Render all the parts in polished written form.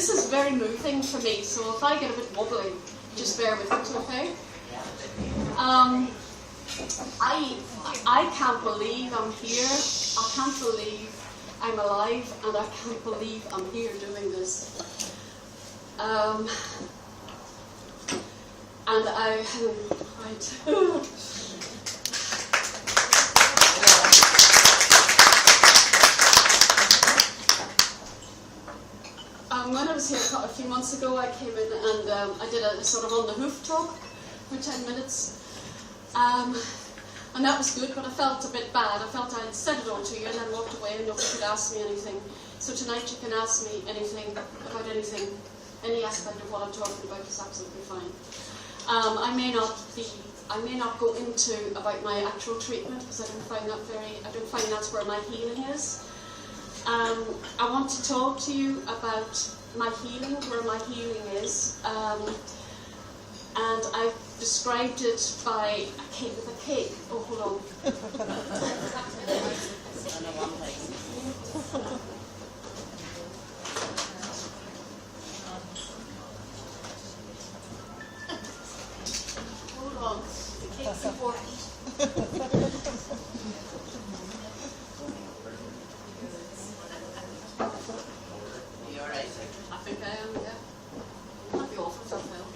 this is very moving for me, so if I get a bit wobbly, just bear with it, okay? I can't believe I'm here. I can't believe I'm alive, and I can't believe I'm here doing this. And when I was here a few months ago, I came in and I did a sort of on the hoof talk for 10 minutes. And that was good, but I felt a bit bad. I felt I'd said it all to you and then walked away and nobody could ask me anything. So tonight you can ask me anything, about anything, any aspect of what I'm talking about is absolutely fine. I may not go into about my actual treatment because I don't find that's where my healing is. I want to talk to you about my healing, where my healing is. And I've described it by a cake with a cake. Oh, hold on. Hold on. The cake's important. Are you alright? I think I am, yeah. Might be awful if I fail.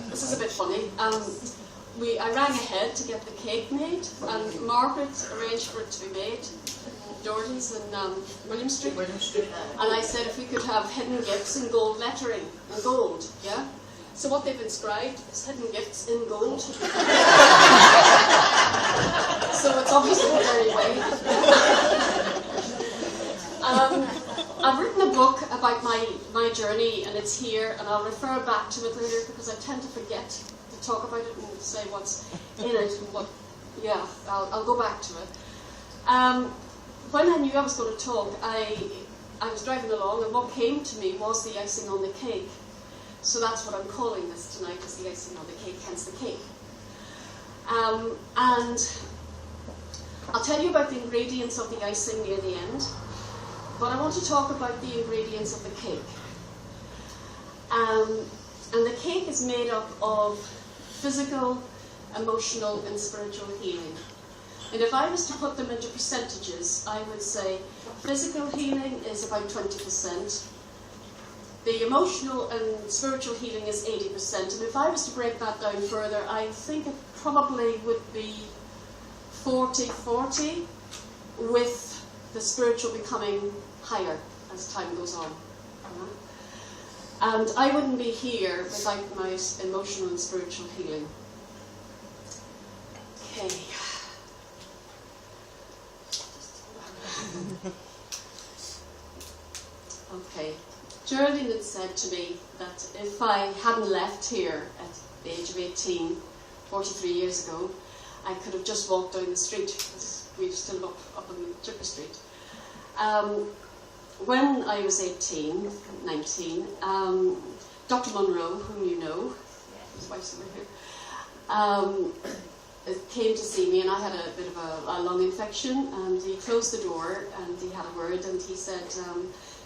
This is a bit funny. I rang ahead to get the cake made, and Margaret arranged for it to be made at Doherty's in William Street. And I said if we could have hidden gifts in gold lettering, in gold, yeah? So what they've inscribed is hidden gifts in gold. So it's obviously very way. I've written a book about my journey, and it's here, and I'll refer back to it later because I tend to forget to talk about it and say what's in it and what. Yeah, I'll go back to it. When I knew I was going to talk, I was driving along, and what came to me was the icing on the cake. So that's what I'm calling this tonight, is the icing on the cake, hence the cake. And I'll tell you about the ingredients of the icing near the end. But I want to talk about the ingredients of the cake. And the cake is made up of physical, emotional, and spiritual healing. And if I was to put them into percentages, I would say physical healing is about 20%. The emotional and spiritual healing is 80%. And if I was to break that down further, I think it probably would be 40-40, with the spiritual becoming higher as time goes on. And I wouldn't be here without my emotional and spiritual healing. Okay. Okay. Geraldine had said to me that if I hadn't left here at the age of 18, 43 years ago, I could have just walked down the street, because we've still up on Chipper Street. When I was 19, Dr. Monroe, whom you know, his wife's over here, came to see me, and I had a bit of a lung infection, and he closed the door, and he had a word, and he said,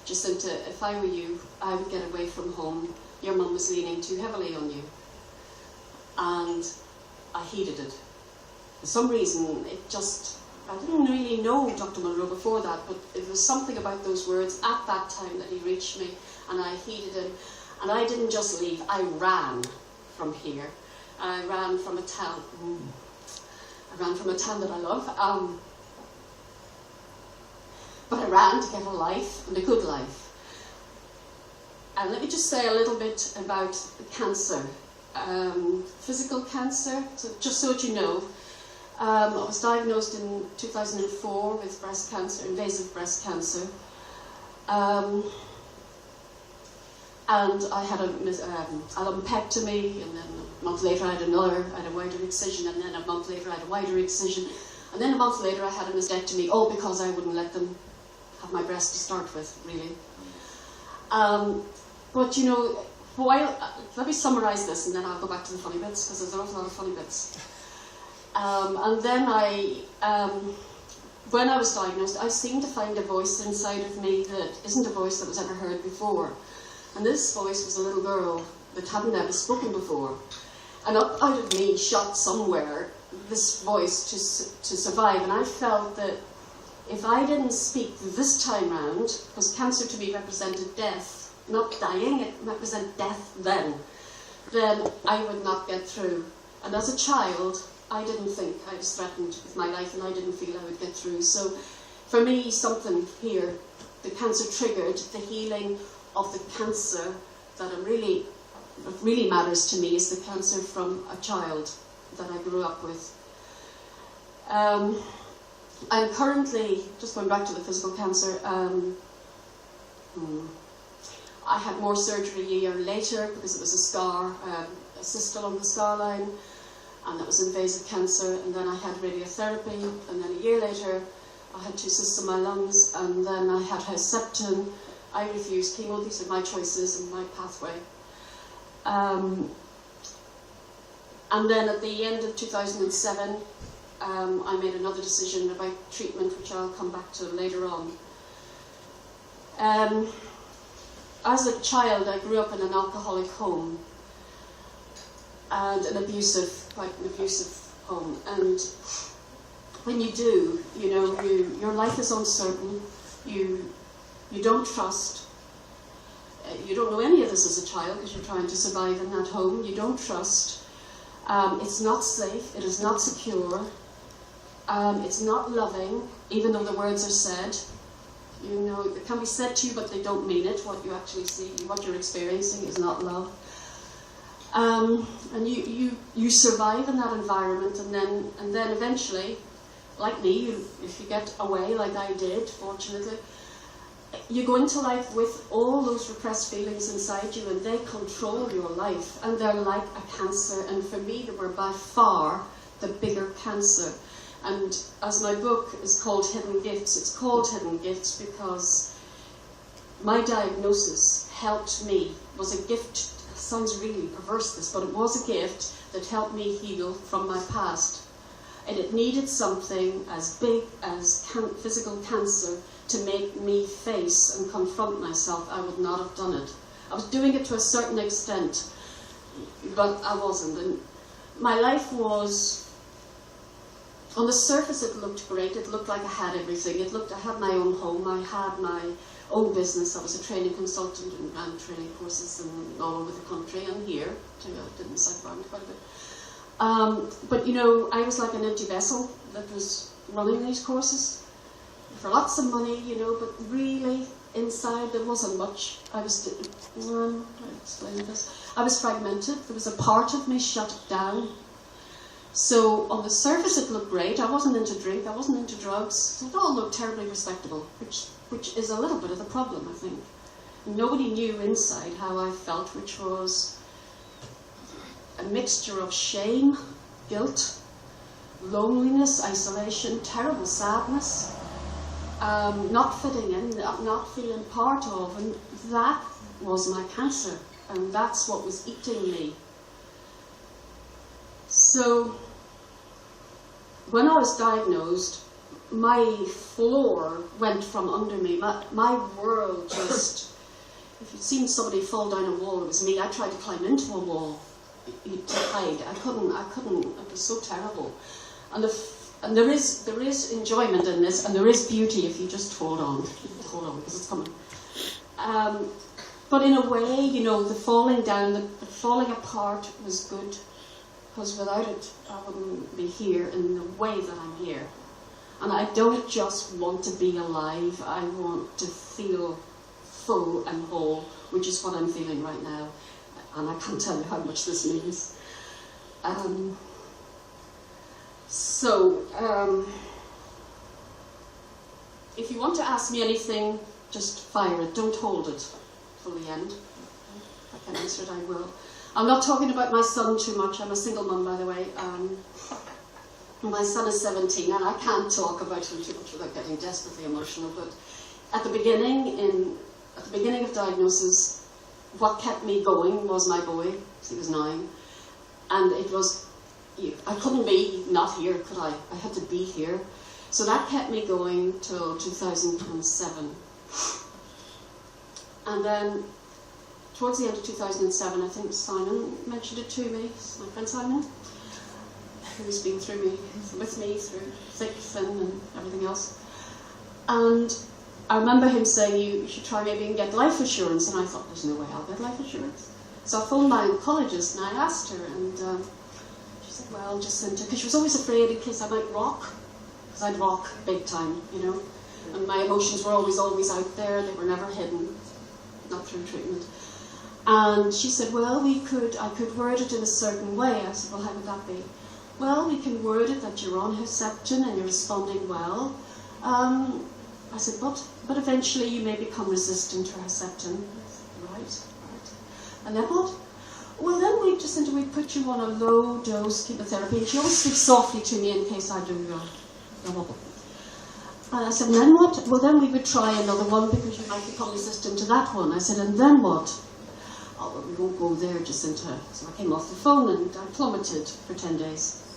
Jacinta, if I were you, I would get away from home. Your mum was leaning too heavily on you. And I heeded it. For some reason, I didn't really know Dr. Monroe before that, but it was something about those words at that time that he reached me, and I heeded him. And I didn't just leave, I ran from here. I ran from a town. That I love. But I ran to get a life, and a good life. And let me just say a little bit about cancer. Physical cancer, so just so that you know, I was diagnosed in 2004 with breast cancer, invasive breast cancer. And I had a lumpectomy, and then a month later I had a wider excision, and then a month later I had a wider excision, and then a month later I had a mastectomy, all because I wouldn't let them have my breast to start with, really. But you know, let me summarise this, and then I'll go back to the funny bits, because there's an awful lot of funny bits. And then I when I was diagnosed, I seemed to find a voice inside of me that isn't a voice that was ever heard before. And this voice was a little girl that hadn't ever spoken before. And up out of me shot somewhere this voice to survive. And I felt that if I didn't speak this time round, because cancer to me represented death, not dying, it represented death then I would not get through. And as a child, I didn't think I was threatened with my life, and I didn't feel I would get through. So for me, something here, the cancer triggered the healing of the cancer that what really matters to me is the cancer from a child that I grew up with. I'm currently, just going back to the physical cancer, I had more surgery a year later because it was a scar, a cyst along the scar line, and that was invasive cancer, and then I had radiotherapy, and then a year later I had 2 cysts in my lungs, and then I had Herceptin. I refused chemo. These are my choices and my pathway. And then at the end of 2007, I made another decision about treatment, which I'll come back to later on. As a child, I grew up in an alcoholic home and quite an abusive home. And when you do, your life is uncertain. You don't trust. You don't know any of this as a child because you're trying to survive in that home. You don't trust. It's not safe. It is not secure. It's not loving, even though the words are said. It can be said to you, but they don't mean it. What you actually see, what you're experiencing is not love. And you survive in that environment, and then eventually, like me, if you get away, like I did, fortunately, you go into life with all those repressed feelings inside you, and they control your life, and they're like a cancer. And for me, they were by far the bigger cancer. And as my book is called Hidden Gifts, it's called Hidden Gifts because my diagnosis helped me, was a gift. It sounds really perverse, this, but it was a gift that helped me heal from my past. And it needed something as big as physical cancer to make me face and confront myself. I would not have done it. I was doing it to a certain extent, but I wasn't. And my life was, on the surface it looked great. It looked like I had everything. I had my own home. I had my own business. I was a training consultant and ran training courses all over the country and here. I didn't cycle around quite a bit. But I was like an empty vessel that was running these courses for lots of money, but really inside there wasn't much. I was fragmented. There was a part of me shut down. So on the surface it looked great. I wasn't into drink, I wasn't into drugs. It all looked terribly respectable, which is a little bit of the problem, I think. Nobody knew inside how I felt, which was a mixture of shame, guilt, loneliness, isolation, terrible sadness, not fitting in, not feeling part of, and that was my cancer, and that's what was eating me. So when I was diagnosed, my floor went from under me. My world just, if you'd seen somebody fall down a wall, it was me. I tried to climb into a wall to hide. I couldn't, it was so terrible. And there is enjoyment in this, and there is beauty if you just hold on. Hold on, because it's coming. But in a way, the falling down, the falling apart was good. Because without it, I wouldn't be here in the way that I'm here. And I don't just want to be alive, I want to feel full and whole, which is what I'm feeling right now. And I can't tell you how much this means. If you want to ask me anything, just fire it, don't hold it till the end. If I can answer it, I will. I'm not talking about my son too much. I'm a single mum, by the way. My son is 17, and I can't talk about him too much without getting desperately emotional. But at the beginning of diagnosis, what kept me going was my boy. He was 9, and it was, I couldn't be not here, could I? I had to be here. So that kept me going till 2007. And then, towards the end of 2007, I think Simon mentioned it to me, my friend Simon, who's been with me through thick, thin, and everything else. And I remember him saying, you should try maybe and get life assurance, and I thought, there's no way I'll get life assurance. So I phoned my oncologist and I asked her, and she said, well, Jacinta, because she was always afraid in case I might rock, because I'd rock big time, you know, and my emotions were always out there, they were never hidden, not through treatment. And she said, well, I could word it in a certain way. I said, well, how would that be? Well, we can word it that you're on Herceptin and you're responding well. I said, but eventually you may become resistant to Herceptin. Right. And then what? Well, then we'd put you on a low-dose chemotherapy. And she always speaks softly to me in case I do wobble. And I said, and then what? Well, then we would try another one because you might become resistant to that one. I said, and then what? Oh, well, we won't go there, Jacinta. So I came off the phone and I plummeted for 10 days.